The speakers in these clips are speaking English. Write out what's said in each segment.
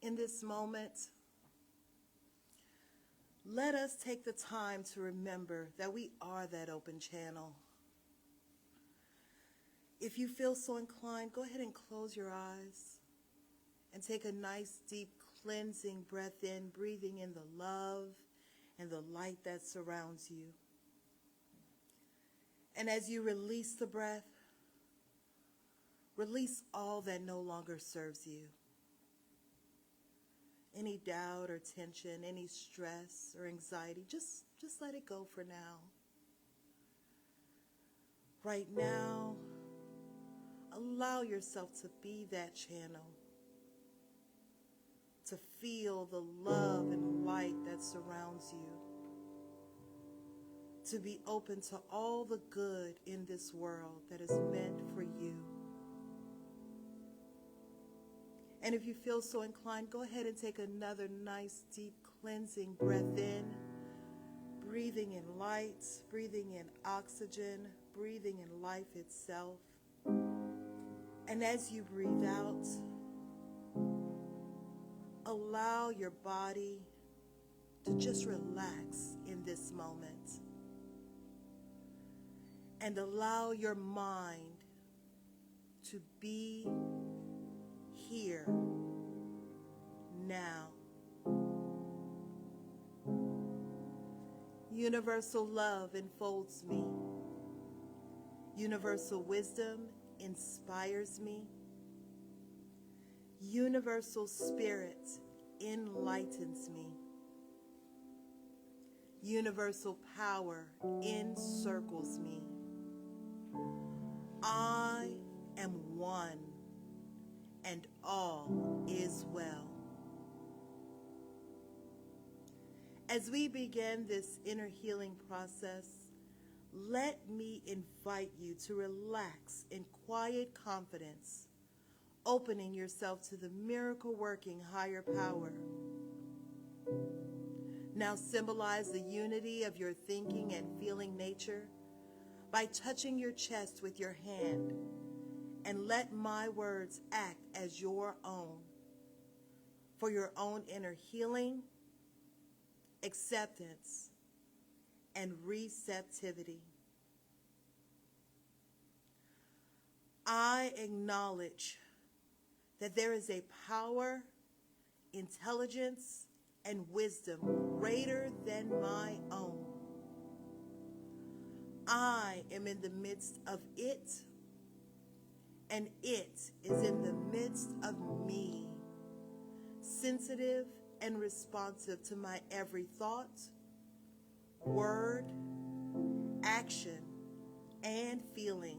In this moment, let us take the time to remember that we are that open channel. If you feel so inclined, go ahead and close your eyes and take a nice deep cleansing breath in, breathing in the love and the light that surrounds you. And as you release the breath, release all that no longer serves you. Any doubt or tension, any stress or anxiety, just let it go for now. Right now, allow yourself to be that channel, to feel the love and light that surrounds you, to be open to all the good in this world that is meant for you. And if you feel so inclined, go ahead and take another nice deep cleansing breath in, breathing in light, breathing in oxygen, breathing in life itself. And as you breathe out, allow your body to just relax in this moment. And allow your mind to be here, now. Universal love enfolds me. Universal wisdom inspires me. Universal spirit enlightens me. Universal power encircles me. I am one, and all is well. As we begin this inner healing process, let me invite you to relax in quiet confidence, opening yourself to the miracle-working higher power. Now symbolize the unity of your thinking and feeling nature by touching your chest with your hand, and let my words act as your own for your own inner healing, acceptance, and receptivity. I acknowledge that there is a power, intelligence, and wisdom greater than my own. I am in the midst of it, and it is in the midst of me, sensitive and responsive to my every thought, word, action, and feeling.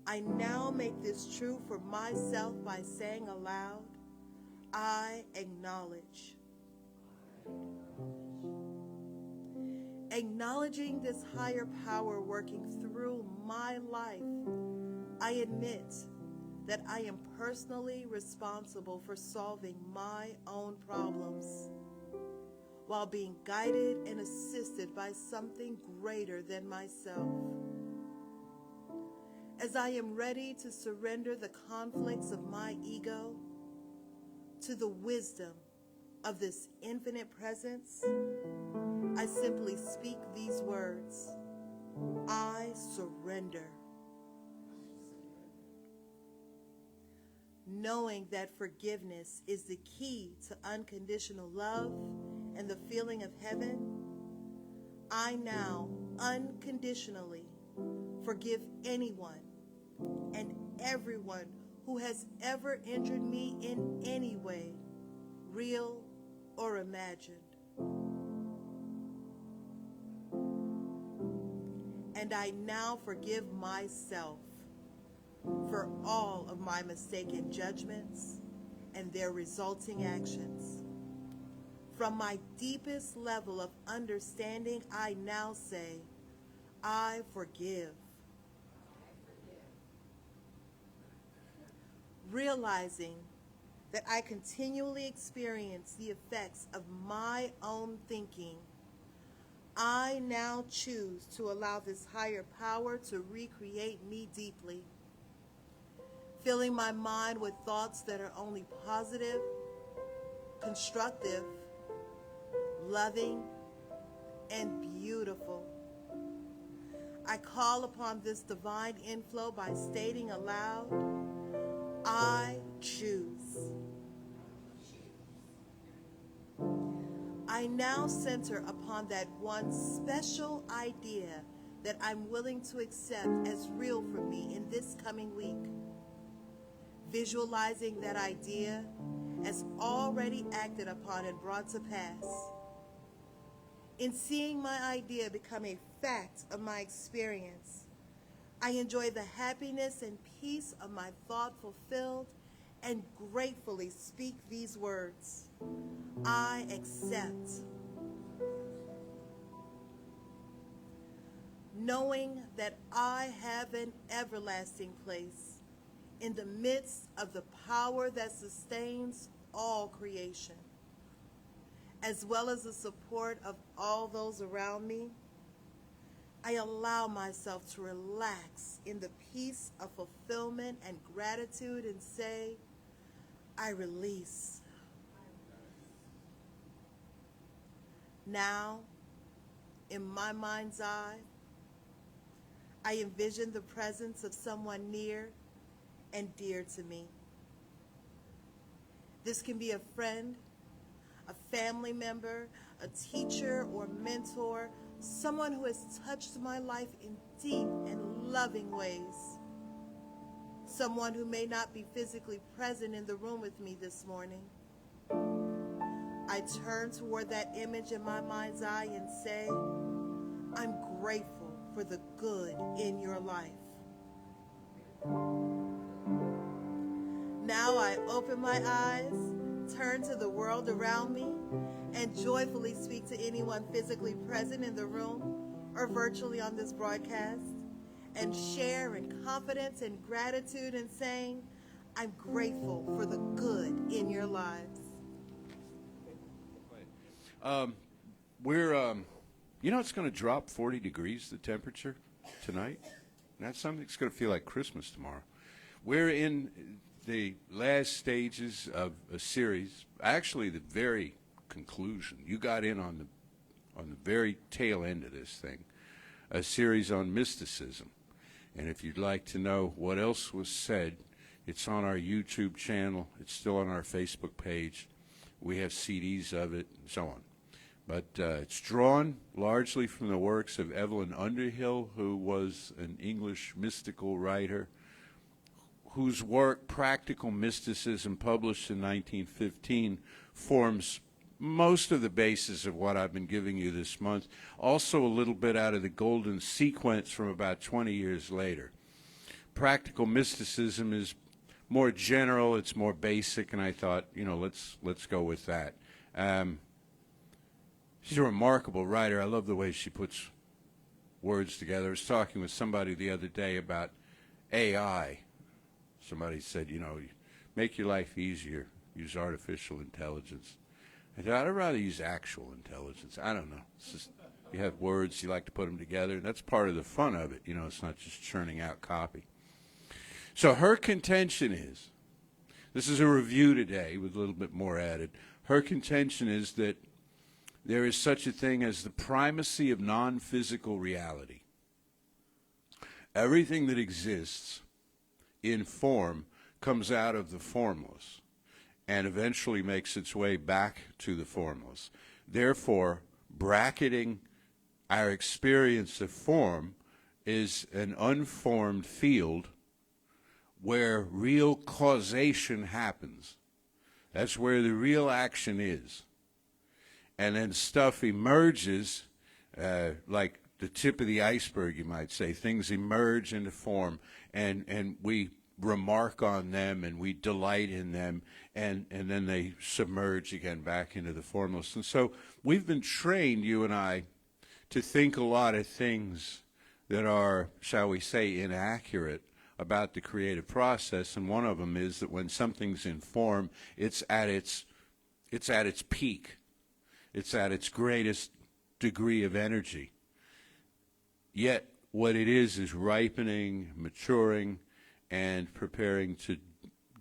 I now make this true for myself by saying aloud, I acknowledge. Acknowledging this higher power working through my life, I admit that I am personally responsible for solving my own problems while being guided and assisted by something greater than myself. As I am ready to surrender the conflicts of my ego to the wisdom of this infinite presence, I simply speak these words: I surrender. Knowing that forgiveness is the key to unconditional love and the feeling of heaven, I now unconditionally forgive anyone and everyone who has ever injured me in any way, real or imagined. And I now forgive myself for all of my mistaken judgments and their resulting actions. From my deepest level of understanding, I now say, I forgive. Realizing that I continually experience the effects of my own thinking, I now choose to allow this higher power to recreate me deeply. filling my mind with thoughts that are only positive, constructive, loving, and beautiful. I call upon this divine inflow by stating aloud, I choose. I now center upon that one special idea that I'm willing to accept as real for me in this coming week. Visualizing that idea as already acted upon and brought to pass. In seeing my idea become a fact of my experience, I enjoy the happiness and peace of my thought fulfilled and gratefully speak these words. I accept. Knowing that I have an everlasting place in the midst of the power that sustains all creation, as well as the support of all those around me, I allow myself to relax in the peace of fulfillment and gratitude and say, I release. Now, in my mind's eye, I envision the presence of someone near and dear to me. This can be a friend, a family member, a teacher or mentor, someone who has touched my life in deep and loving ways. Someone who may not be physically present in the room with me this morning. I turn toward that image in my mind's eye and say, I'm grateful for the good in your life. Now I open my eyes, turn to the world around me, and joyfully speak to anyone physically present in the room or virtually on this broadcast, and share in confidence and gratitude in saying, I'm grateful for the good in your lives. It's going to drop 40 degrees, the temperature tonight. And that's something that's going to feel like Christmas tomorrow. We're in the last stages of a series, actually the very conclusion. You got in on the very tail end of this thing, a series on mysticism. And if you'd like to know what else was said, it's on our YouTube channel. It's still on our Facebook page. We have CDs of it and so on. But it's drawn largely from the works of Evelyn Underhill, who was an English mystical writer, whose work, Practical Mysticism, published in 1915, forms most of the basis of what I've been giving you this month. Also a little bit out of the Golden Sequence from about 20 years later. Practical Mysticism is more general, it's more basic, and I thought, let's go with that. She's a remarkable writer. I love the way she puts words together. I was talking with somebody the other day about AI. Somebody said, make your life easier, use artificial intelligence. I thought, I'd rather use actual intelligence. I don't know. It's just, you have words, you like to put them together, and that's part of the fun of it. It's not just churning out copy. So her contention is, this is a review today with a little bit more added, her contention is that there is such a thing as the primacy of non-physical reality. Everything that exists in form comes out of the formless and eventually makes its way back to the formless. Therefore, bracketing our experience of form is an unformed field where real causation happens. That's where the real action is. And then stuff emerges, like the tip of the iceberg, you might say. Things emerge into form, and we remark on them, and we delight in them, and then they submerge again back into the formless. And so we've been trained, you and I, to think a lot of things that are, shall we say, inaccurate about the creative process. And one of them is that when something's in form, it's at its peak. It's at its greatest degree of energy. Yet what it is ripening, maturing, and preparing to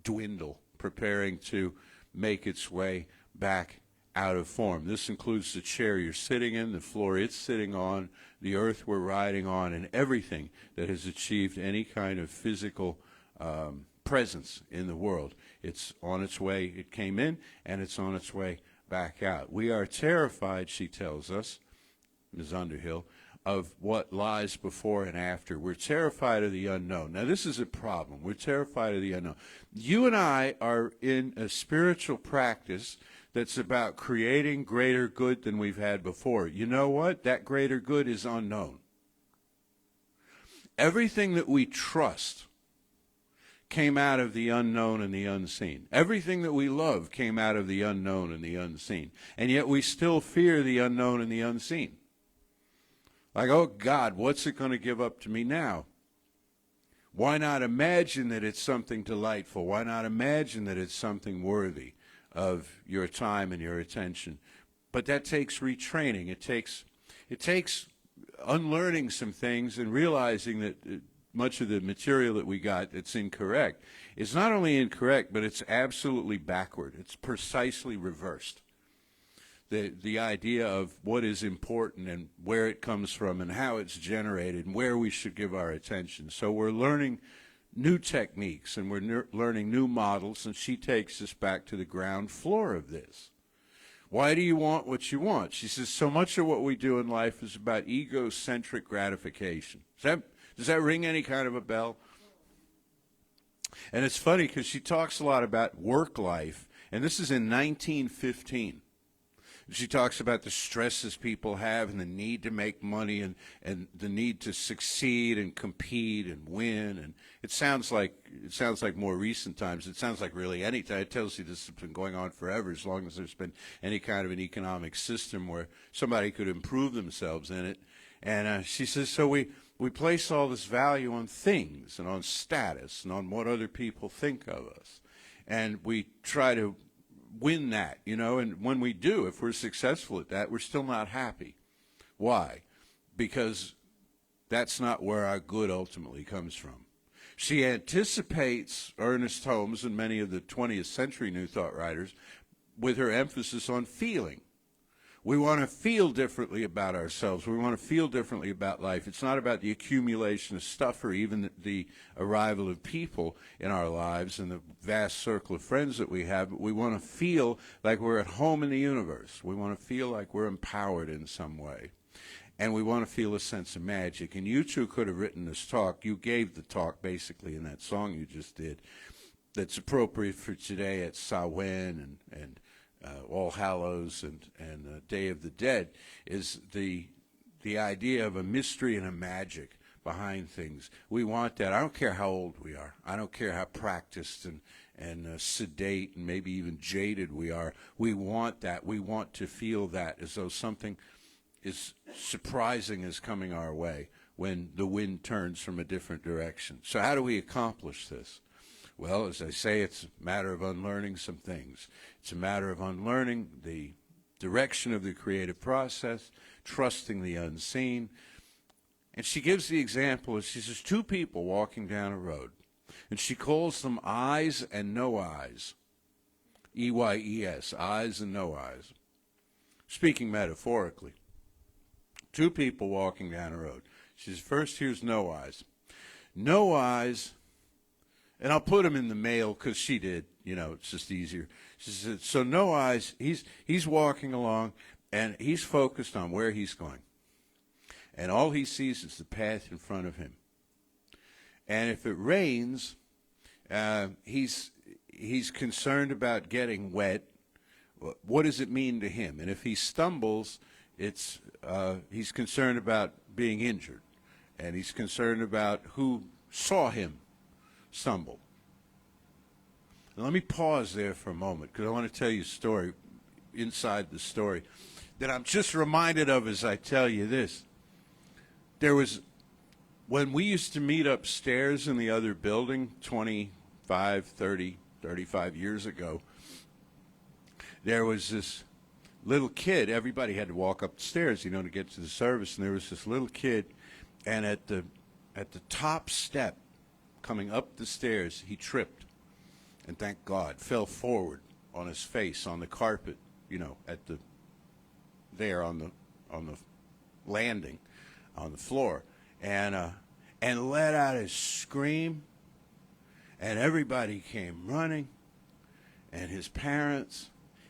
dwindle, preparing to make its way back out of form. This includes the chair you're sitting in, the floor it's sitting on, the earth we're riding on, and everything that has achieved any kind of physical presence in the world. It's on its way, it came in, and it's on its way back out. We are terrified, she tells us, Ms. Underhill, of what lies before and after. We're terrified of the unknown. Now, this is a problem. We're terrified of the unknown. You and I are in a spiritual practice that's about creating greater good than we've had before. You know what? That greater good is unknown. Everything that we trust came out of the unknown and the unseen. Everything that we love came out of the unknown and the unseen. And yet we still fear the unknown and the unseen. Like, oh God, what's it going to give up to me now? Why not imagine that it's something delightful? Why not imagine that it's something worthy of your time and your attention? But that takes retraining. It takes unlearning some things and realizing that much of the material that we got that's incorrect is not only incorrect, but it's absolutely backward. It's precisely reversed. The idea of what is important and where it comes from and how it's generated and where we should give our attention. So we're learning new techniques and we're learning new models, and she takes us back to the ground floor of this. Why do you want what you want? She says, so much of what we do in life is about egocentric gratification. Does that ring any kind of a bell? And it's funny because she talks a lot about work life, and this is in 1915. She talks about the stresses people have and the need to make money and the need to succeed and compete and win. And it sounds like more recent times. It sounds like really any time. It tells you this has been going on forever, as long as there's been any kind of an economic system where somebody could improve themselves in it. And she says, so we place all this value on things and on status and on what other people think of us. And we try to win that, and when we do, if we're successful at that, we're still not happy. Why? Because that's not where our good ultimately comes from. She anticipates Ernest Holmes and many of the 20th century New Thought writers with her emphasis on feeling. We want to feel differently about ourselves. We want to feel differently about life. It's not about the accumulation of stuff or even the arrival of people in our lives and the vast circle of friends that we have, but we want to feel like we're at home in the universe. We want to feel like we're empowered in some way. And we want to feel a sense of magic. And you two could have written this talk. You gave the talk basically in that song you just did that's appropriate for today at Samhain and All Hallows and Day of the Dead, is the idea of a mystery and a magic behind things. We want that. I don't care how old we are. I don't care how practiced and sedate and maybe even jaded we are. We want that. We want to feel that as though something is surprising is coming our way when the wind turns from a different direction. So how do we accomplish this? Well, as I say, it's a matter of unlearning some things. It's a matter of unlearning the direction of the creative process, trusting the unseen. And she gives the example, she says, two people walking down a road, and she calls them eyes and no eyes. E-Y-E-S, eyes and no eyes. Speaking metaphorically. Two people walking down a road. She says, first, here's no eyes. No eyes. And I'll put him in the male because she did. It's just easier. She said, so no eyes, he's walking along, and he's focused on where he's going. And all he sees is the path in front of him. And if it rains, he's concerned about getting wet. What does it mean to him? And if he stumbles, he's concerned about being injured. And he's concerned about who saw him stumble. Now, let me pause there for a moment because I want to tell you a story inside the story that I'm just reminded of as I tell you this. There was, when we used to meet upstairs in the other building 25, 30, 35 years ago, there was this little kid. Everybody had to walk up the stairs, to get to the service, and there was this little kid, and at the top step coming up the stairs, he tripped, and thank God, fell forward on his face on the carpet, at the there on the landing, on the floor, and let out a scream, and everybody came running, and his parents.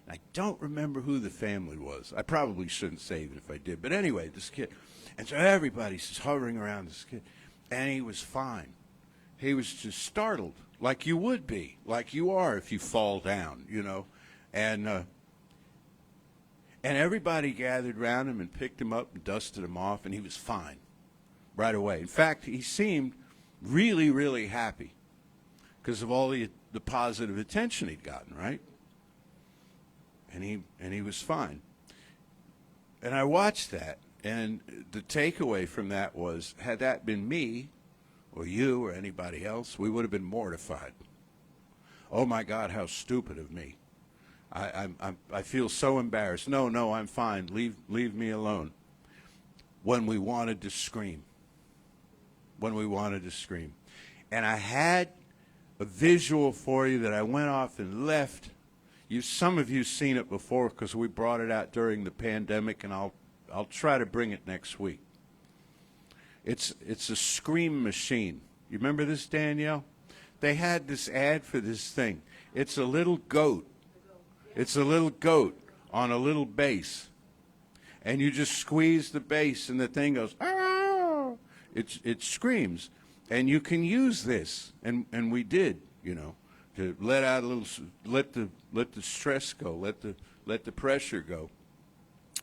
I don't remember who the family was. I probably shouldn't say it if I did, but anyway, this kid, and so everybody's just hovering around this kid, and he was fine. He was just startled, like you would be, like you are if you fall down, and everybody gathered around him and picked him up and dusted him off, and he was fine right away. In fact, he seemed really, really happy because of all the positive attention he'd gotten, right? And he was fine. And I watched that, and the takeaway from that was, had that been me or you or anybody else, we would have been mortified. Oh my God, how stupid of me. I feel so embarrassed. No, I'm fine. Leave me alone. When we wanted to scream. And I had a visual for you that I went off and left. Some of you seen it before because we brought it out during the pandemic, and I'll try to bring it next week. It's a scream machine. You remember this, Danielle? They had this ad for this thing. It's a little goat. It's a little goat on a little bass. And you just squeeze the bass and the thing goes, ah! It screams. And you can use this. And we did, to let out a little, let the stress go, let the pressure go.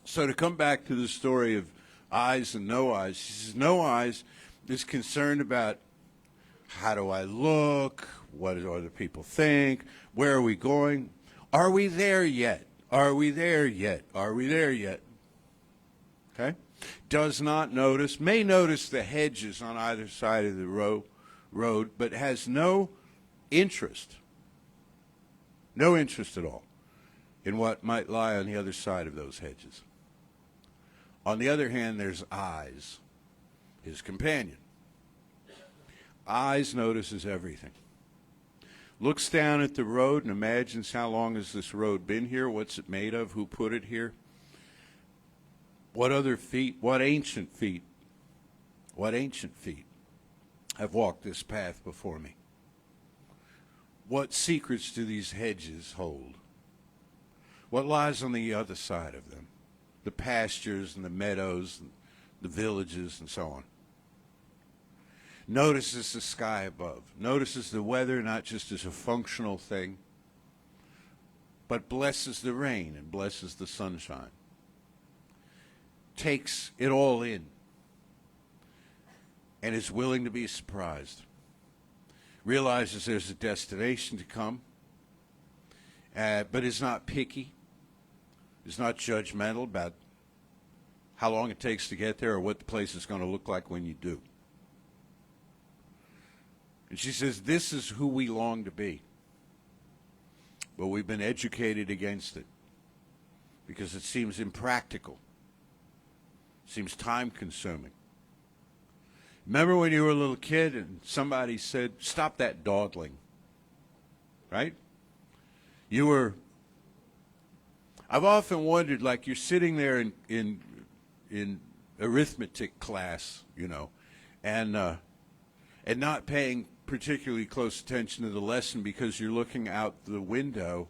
So to come back to the story of eyes and no eyes, she says no eyes is concerned about how do I look, what do other people think, where are we going, are we there yet, are we there yet, are we there yet? Okay? Does not notice, may notice the hedges on either side of the road, but has no interest at all in what might lie on the other side of those hedges. On the other hand, there's eyes, his companion. Eyes notices everything. Looks down at the road and imagines how long has this road been here, what's it made of, who put it here, what other feet, what ancient feet have walked this path before me. What secrets do these hedges hold? What lies on the other side of them? The pastures and the meadows, and the villages and so on. Notices the sky above. Notices the weather not just as a functional thing, but blesses the rain and blesses the sunshine. Takes it all in and is willing to be surprised. Realizes there's a destination to come, but is not picky, is not judgmental about how long it takes to get there or what the place is going to look like when you do. And she says, this is who we long to be. But we've been educated against it because it seems impractical. Seems time-consuming. Remember when you were a little kid and somebody said, stop that dawdling, right? I've often wondered, like you're sitting there in arithmetic class, and not paying particularly close attention to the lesson because you're looking out the window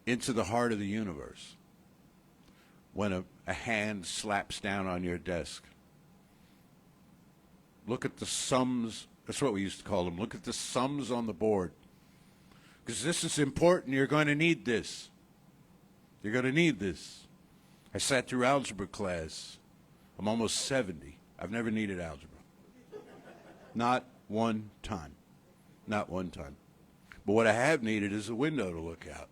into the heart of the universe when a hand slaps down on your desk. Look at the sums. That's what we used to call them. Look at the sums on the board. Because this is important. You're going to need this. You're going to need this. I sat through algebra class. I'm almost 70. I've never needed algebra. Not one time. Not one time. But what I have needed is a window to look out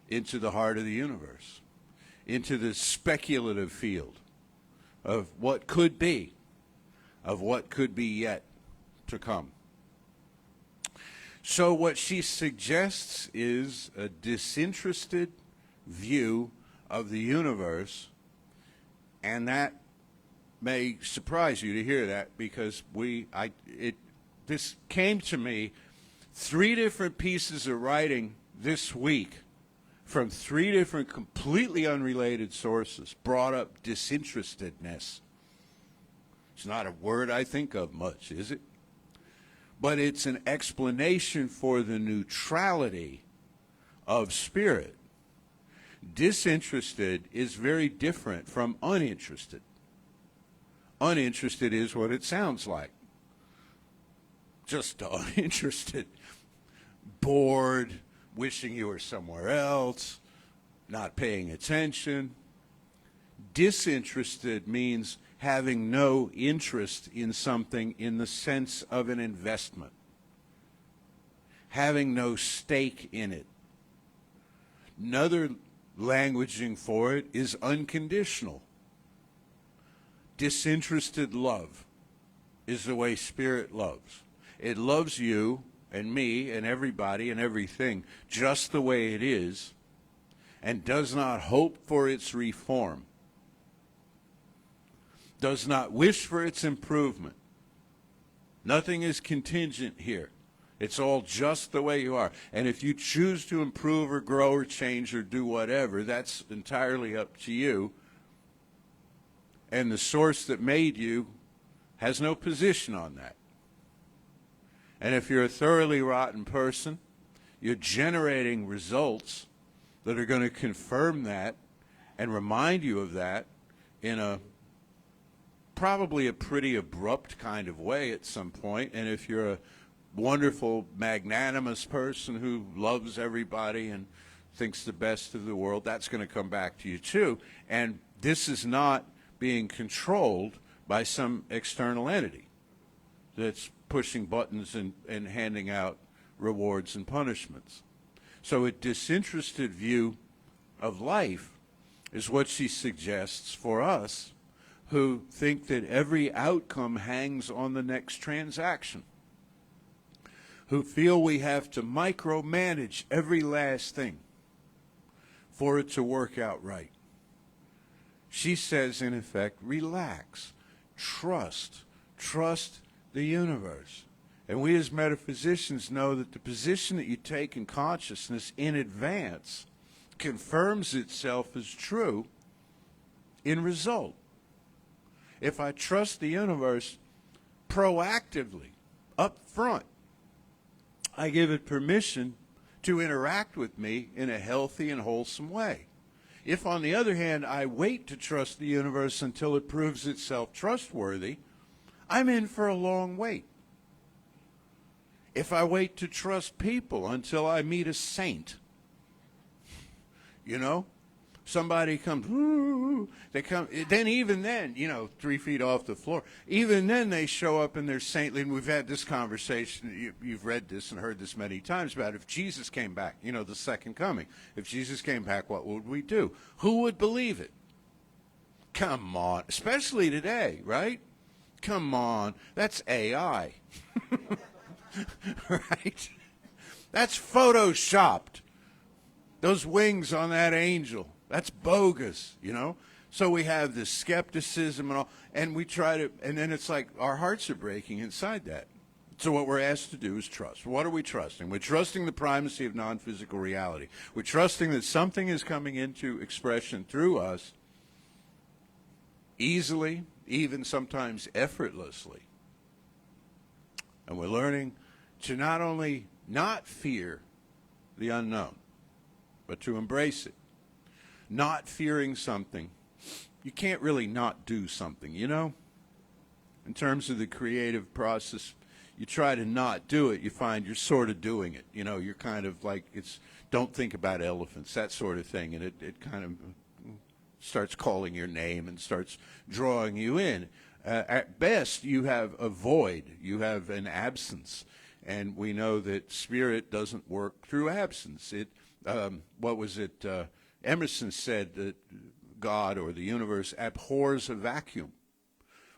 into the heart of the universe, into the speculative field of what could be, of what could be yet to come. So what she suggests is a disinterested view of the universe, and that may surprise you to hear that because the this came to me, 3 different pieces of writing this week from 3 different completely unrelated sources brought up disinterestedness. It's not a word I think of much, is it? But it's an explanation for the neutrality of spirit. Disinterested is very different from uninterested. Uninterested is what it sounds like. Just uninterested. Bored, wishing you were somewhere else, not paying attention. Disinterested means having no interest in something in the sense of an investment, having no stake in it. Another languaging for it is unconditional. Disinterested love is the way spirit loves. It loves you and me and everybody and everything just the way it is and does not hope for its reform, does not wish for its improvement. Nothing is contingent here. It's all just the way you are. And if you choose to improve or grow or change or do whatever, that's entirely up to you. And the source that made you has no position on that. And if you're a thoroughly rotten person, you're generating results that are going to confirm that and remind you of that in a probably a pretty abrupt kind of way at some point. And if you're a wonderful, magnanimous person who loves everybody and thinks the best of the world, that's going to come back to you too. And this is not being controlled by some external entity that's pushing buttons and handing out rewards and punishments. So a disinterested view of life is what she suggests for us who think that every outcome hangs on the next transaction, who feel we have to micromanage every last thing for it to work out right. She says, in effect, relax, trust the universe. And we as metaphysicians know that the position that you take in consciousness in advance confirms itself as true in result. If I trust the universe proactively, up front, I give it permission to interact with me in a healthy and wholesome way. If, on the other hand, I wait to trust the universe until it proves itself trustworthy, I'm in for a long wait. If I wait to trust people until I meet a saint, somebody comes, ooh, they come, then even then, 3 feet off the floor, even then they show up in their saintly, and we've had this conversation, you've read this and heard this many times about if Jesus came back, the second coming. If Jesus came back, what would we do? Who would believe it? Come on, especially today, right? Come on, that's AI. Right? That's photoshopped. Those wings on that angel, that's bogus, So we have this skepticism and all, and we try to, and then it's like our hearts are breaking inside that. So what we're asked to do is trust. What are we trusting? We're trusting the primacy of non-physical reality. We're trusting that something is coming into expression through us easily, even sometimes effortlessly. And we're learning to not only not fear the unknown, but to embrace it. Not fearing something, you can't really not do something, In terms of the creative process, you try to not do it, you find you're sort of doing it. You're kind of like, don't think about elephants, that sort of thing, and it kind of starts calling your name and starts drawing you in. At best, you have a void, you have an absence, and we know that spirit doesn't work through absence. Emerson said that God or the universe abhors a vacuum.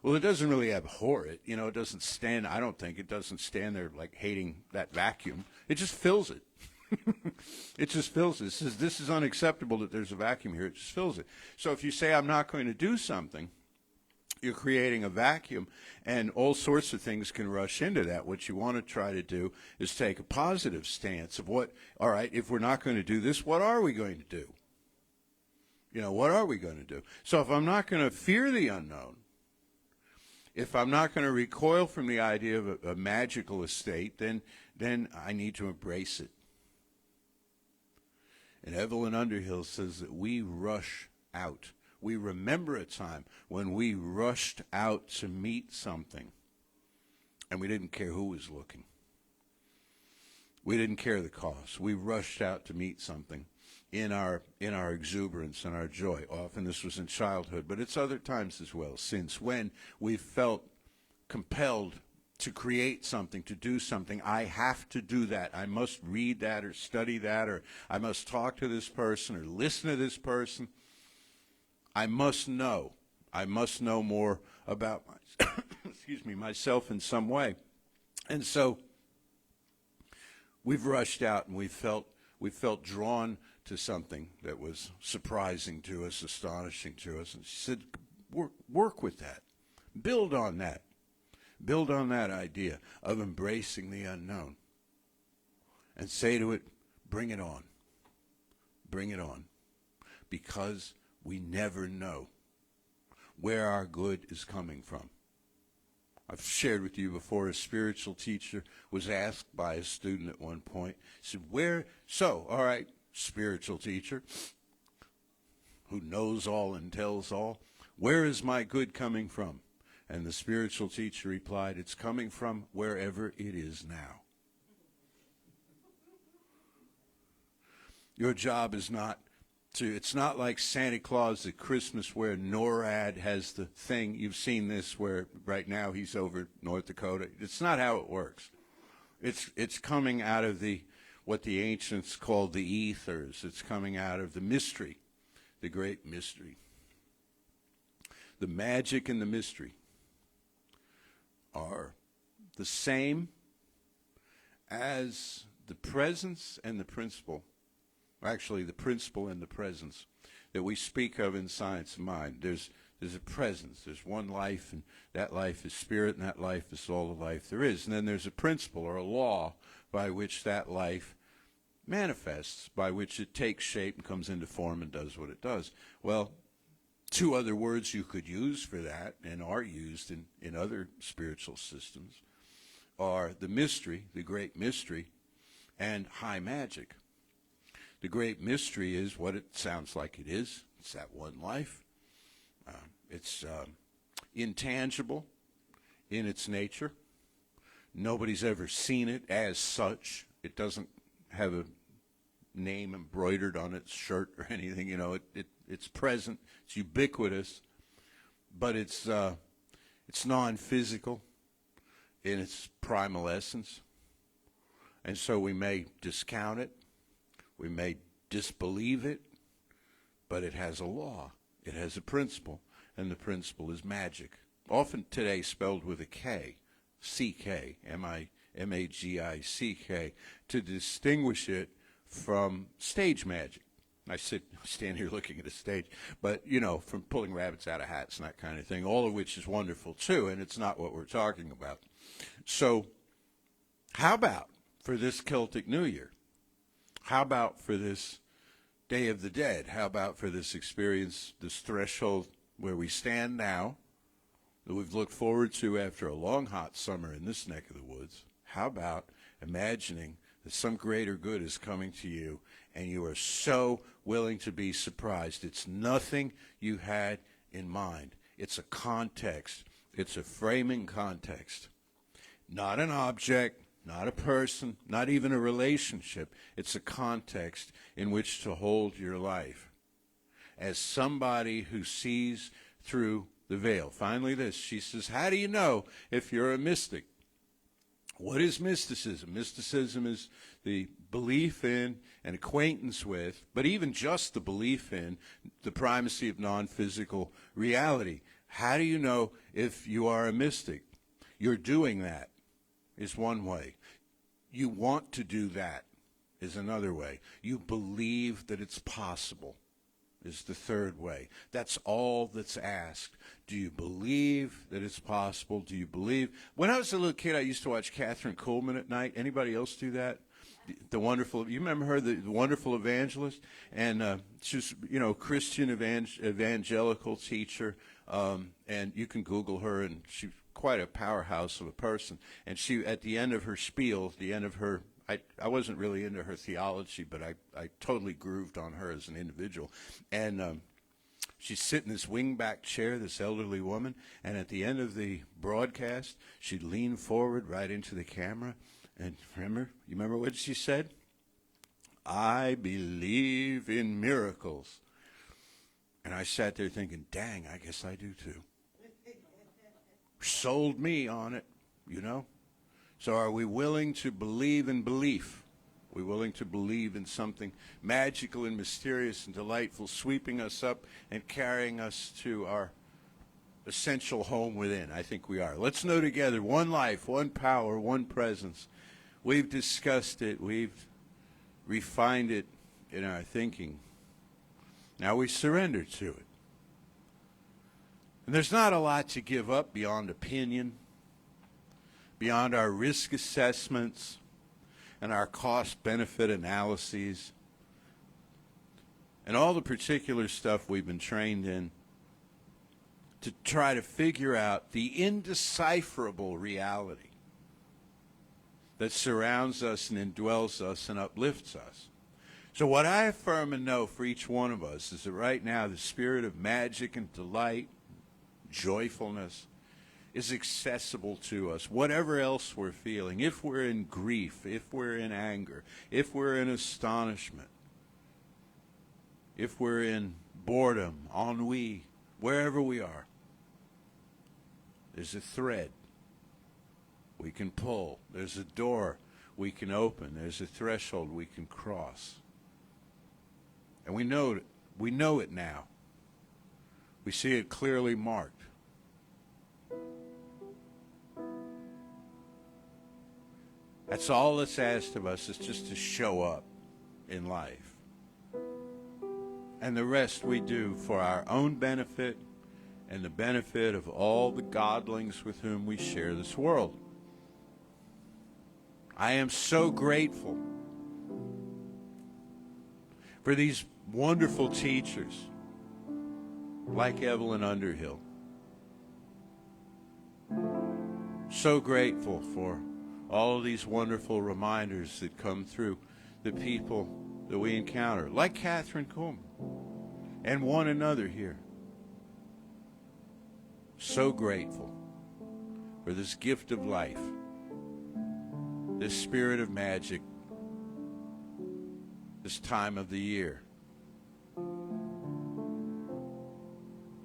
Well, it doesn't really abhor it. It doesn't stand, I don't think, it doesn't stand there like hating that vacuum. It just fills it. It just fills it. It says, this is unacceptable that there's a vacuum here. It just fills it. So if you say, I'm not going to do something, You're creating a vacuum, and all sorts of things can rush into that. What you want to try to do is take a positive stance of all right, if we're not going to do this, what are we going to do? What are we going to do? So if I'm not going to fear the unknown, if I'm not going to recoil from the idea of a magical estate, then I need to embrace it. And Evelyn Underhill says that we rush out. We remember a time when we rushed out to meet something, and we didn't care who was looking. We didn't care the cost. We rushed out to meet something in our exuberance and our joy. Often this was in childhood, but it's other times as well, since when we felt compelled to create something, to do something. I have to do that. I must read that or study that, or I must talk to this person or listen to this person. I must know. I must know more about myself in some way. And so we've rushed out, and we felt drawn to something that was surprising to us, astonishing to us. And she said, work with that. Build on that. Build on that idea of embracing the unknown. And say to it, bring it on. Bring it on. Because we never know where our good is coming from. I've shared with you before, a spiritual teacher was asked by a student at one point, he said, all right, spiritual teacher, who knows all and tells all, where is my good coming from? And the spiritual teacher replied, it's coming from wherever it is now. Your job is not it's not like Santa Claus at Christmas where NORAD has the thing. You've seen this where right now he's over North Dakota. It's not how it works. It's coming out of what the ancients called the ethers. It's coming out of the mystery, the great mystery. The magic and the mystery are the same as the presence and the principle. Actually, the principle and the presence that we speak of in science of mind. There's a presence. There's one life, and that life is spirit, and that life is all the life there is. And then there's a principle or a law by which that life manifests, by which it takes shape and comes into form and does what it does. Well, two other words you could use for that, and are used in other spiritual systems, are the mystery, the great mystery, and high magic. The great mystery is what it sounds like it is. It's that one life. It's intangible in its nature. Nobody's ever seen it as such. It doesn't have a name embroidered on its shirt or anything. It's present. It's ubiquitous, but it's non-physical in its primal essence. And so we may discount it. We may disbelieve it, but it has a law. It has a principle, and the principle is magic. Often today spelled with a K, C-K, M-A-G-I-C-K, to distinguish it from stage magic. I stand here looking at a stage, but, from pulling rabbits out of hats and that kind of thing, all of which is wonderful too, and it's not what we're talking about. So how about for this Celtic New Year? How about for this Day of the Dead? How about for this experience, this threshold where we stand now, that we've looked forward to after a long, hot summer in this neck of the woods? How about imagining that some greater good is coming to you, and you are so willing to be surprised? It's nothing you had in mind. It's a context. It's a framing context. Not an object, not a person, not even a relationship. It's a context in which to hold your life as somebody who sees through the veil. Finally, she says, how do you know if you're a mystic? What is mysticism? Mysticism is the belief in and acquaintance with, but even just the belief in, the primacy of non-physical reality. How do you know if you are a mystic? You're doing that is one way. You want to do that is another way. You believe that it's possible is the third way. That's all that's asked. Do you believe that it's possible? Do you believe? When I was a little kid, I used to watch Catherine Kuhlman at night. Anybody else do that? The wonderful, you remember her, the wonderful evangelist? And she was, Christian evangelical teacher. And you can Google her, and she's quite a powerhouse of a person. And she, at the end of her spiel, the end of her, I wasn't really into her theology, but I totally grooved on her as an individual. And she'd sit in this wingback chair, this elderly woman, and at the end of the broadcast, she'd lean forward right into the camera. And you remember what she said? I believe in miracles. And I sat there thinking, dang, I guess I do too. Sold me on it, So are we willing to believe in belief? Are we willing to believe in something magical and mysterious and delightful, sweeping us up and carrying us to our essential home within? I think we are. Let's know together, one life, one power, one presence. We've discussed it. We've refined it in our thinking. Now we surrender to it. And there's not a lot to give up beyond opinion, beyond our risk assessments and our cost-benefit analyses, and all the particular stuff we've been trained in to try to figure out the indecipherable reality that surrounds us and indwells us and uplifts us. So what I affirm and know for each one of us is that right now the spirit of magic and delight, joyfulness, is accessible to us. Whatever else we're feeling, if we're in grief, if we're in anger, if we're in astonishment, if we're in boredom, ennui, wherever we are, there's a thread we can pull. There's a door we can open. There's a threshold we can cross. And we know it now. We see it clearly marked. That's all that's asked of us, is just to show up in life. And the rest we do for our own benefit and the benefit of all the godlings with whom we share this world. I am so grateful for these wonderful teachers like Evelyn Underhill. So grateful for all of these wonderful reminders that come through the people that we encounter, like Catherine Kuhlman and one another here. So grateful for this gift of life, this spirit of magic, this time of the year.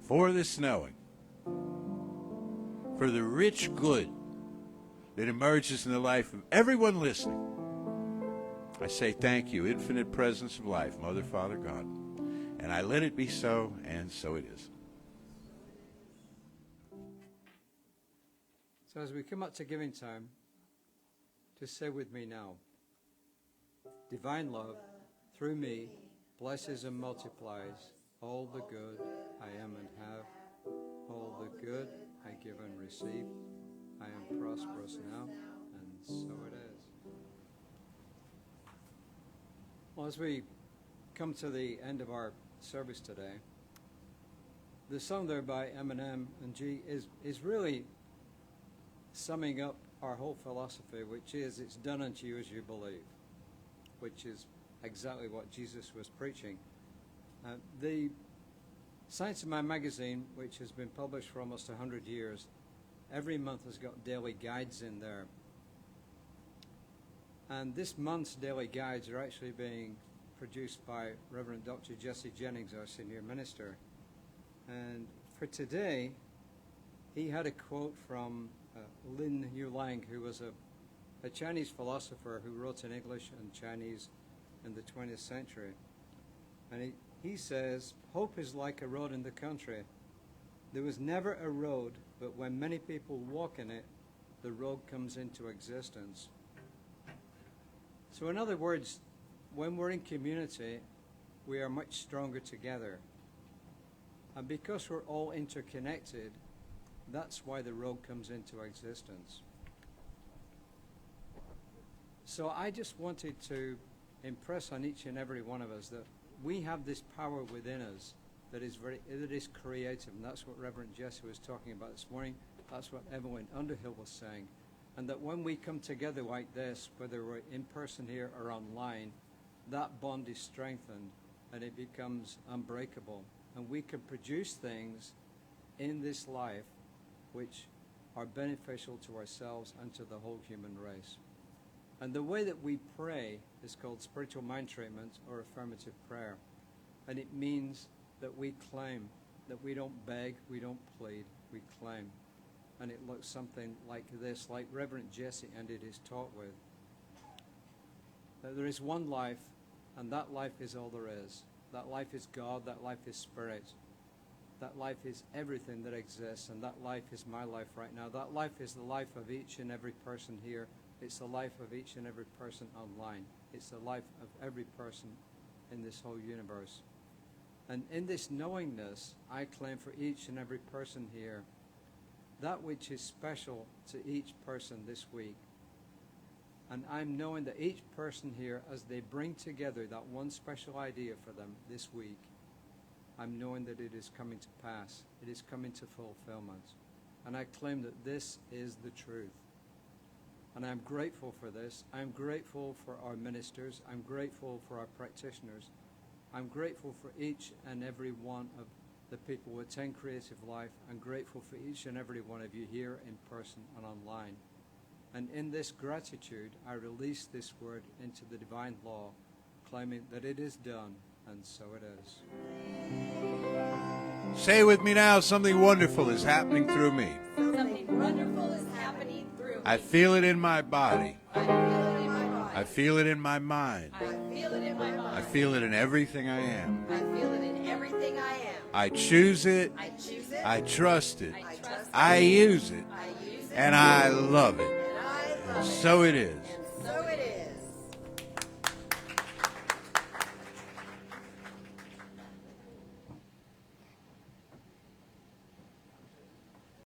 For this knowing, for the rich good that emerges in the life of everyone listening, I say thank you, infinite presence of life, Mother, Father, God. And I let it be so, and so it is. So as we come up to giving time, just say with me now, divine love, through me, blesses and multiplies all the good I am and have, all the good I give and receive. I am prosperous now, and so it is. Well, as we come to the end of our service today, the song there by Eminem and G is really summing up our whole philosophy, which is, it's done unto you as you believe, which is exactly what Jesus was preaching. The Science of Man magazine, which has been published for almost 100 years, every month has got daily guides in there. And this month's daily guides are actually being produced by Reverend Dr. Jesse Jennings, our senior minister. And for today, he had a quote from Lin Yulang, who was a Chinese philosopher who wrote in English and Chinese in the 20th century. And he says, hope is like a road in the country. There was never a road, but when many people walk in it, the road comes into existence. So in other words, when we're in community, we are much stronger together. And because we're all interconnected, that's why the road comes into existence. So I just wanted to impress on each and every one of us that we have this power within us that is creative, and that's what Reverend Jesse was talking about this morning. That's what Evelyn Underhill was saying. And that when we come together like this, whether we're in person here or online, that bond is strengthened and it becomes unbreakable. And we can produce things in this life which are beneficial to ourselves and to the whole human race. And the way that we pray is called spiritual mind treatment or affirmative prayer. And it means that we claim, that we don't beg, we don't plead, we claim. And it looks something like this, like Reverend Jesse ended his talk with. That there is one life, and that life is all there is. That life is God, that life is spirit. That life is everything that exists, and that life is my life right now. That life is the life of each and every person here. It's the life of each and every person online. It's the life of every person in this whole universe. And in this knowingness, I claim for each and every person here that which is special to each person this week. And I'm knowing that each person here, as they bring together that one special idea for them this week, I'm knowing that it is coming to pass. It is coming to fulfillment. And I claim that this is the truth. And I'm grateful for this. I'm grateful for our ministers. I'm grateful for our practitioners. I'm grateful for each and every one of the people who attend Creative Life. I'm grateful for each and every one of you here in person and online. And in this gratitude, I release this word into the divine law, claiming that it is done, and so it is. Say with me now, something wonderful is happening through me. Something wonderful is happening through me. I feel it in my body. I feel it in my body. I feel it in my mind. I feel it in my mind. I feel it in everything I am. I feel it in everything I am. I choose it. I choose it. I trust it. I trust it. I use it. I use it. And I love it. And I love it. So it is. And so it is.